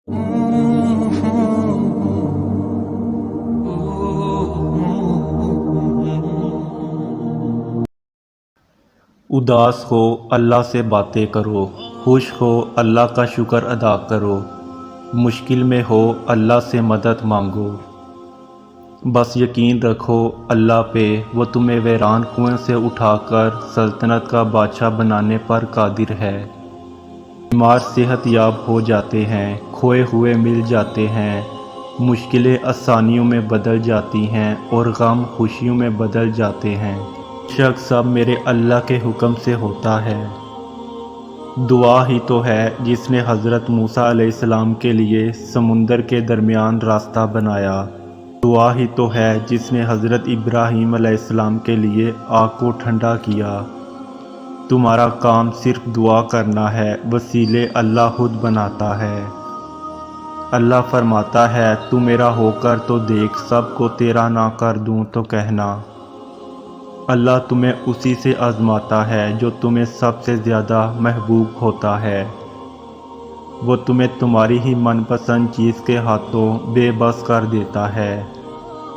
اداس ہو اللہ سے باتیں کرو، خوش ہو اللہ کا شکر ادا کرو، مشکل میں ہو اللہ سے مدد مانگو۔ بس یقین رکھو اللہ پہ، وہ تمہیں ویران کنویں سے اٹھا کر سلطنت کا بادشاہ بنانے پر قادر ہے۔ بیمار صحت یاب ہو جاتے ہیں، کھوئے ہوئے مل جاتے ہیں، مشکلیں آسانیوں میں بدل جاتی ہیں اور غم خوشیوں میں بدل جاتے ہیں۔ شک سب میرے اللہ کے حکم سے ہوتا ہے۔ دعا ہی تو ہے جس نے حضرت موسیٰ علیہ السلام کے لیے سمندر کے درمیان راستہ بنایا۔ دعا ہی تو ہے جس نے حضرت ابراہیم علیہ السلام کے لیے آگ کو ٹھنڈا کیا۔ تمہارا کام صرف دعا کرنا ہے، وسیلے اللہ خود بناتا ہے۔ اللہ فرماتا ہے تو میرا ہو کر تو دیکھ، سب کو تیرا نہ کر دوں تو کہنا۔ اللہ تمہیں اسی سے آزماتا ہے جو تمہیں سب سے زیادہ محبوب ہوتا ہے۔ وہ تمہیں تمہاری ہی من پسند چیز کے ہاتھوں بے بس کر دیتا ہے،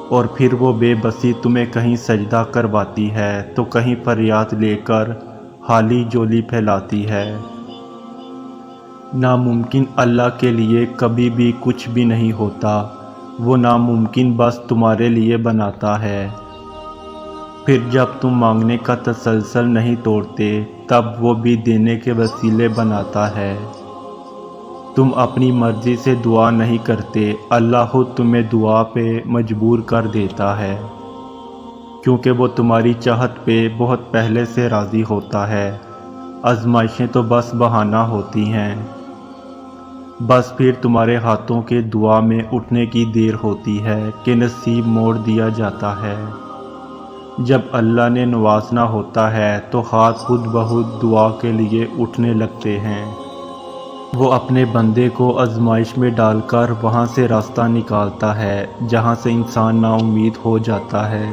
اور پھر وہ بے بسی تمہیں کہیں سجدہ کرواتی ہے تو کہیں فریاد لے کر حالی جولی پھیلاتی ہے۔ ناممکن اللہ کے لیے کبھی بھی کچھ بھی نہیں ہوتا، وہ ناممکن بس تمہارے لیے بناتا ہے۔ پھر جب تم مانگنے کا تسلسل نہیں توڑتے، تب وہ بھی دینے کے وسیلے بناتا ہے۔ تم اپنی مرضی سے دعا نہیں کرتے، اللہ خود تمہیں دعا پہ مجبور کر دیتا ہے، کیونکہ وہ تمہاری چاہت پہ بہت پہلے سے راضی ہوتا ہے۔ آزمائشیں تو بس بہانہ ہوتی ہیں، بس پھر تمہارے ہاتھوں کے دعا میں اٹھنے کی دیر ہوتی ہے کہ نصیب موڑ دیا جاتا ہے۔ جب اللہ نے نوازنا ہوتا ہے تو ہاتھ خود بخود دعا کے لیے اٹھنے لگتے ہیں۔ وہ اپنے بندے کو آزمائش میں ڈال کر وہاں سے راستہ نکالتا ہے جہاں سے انسان نا امید ہو جاتا ہے۔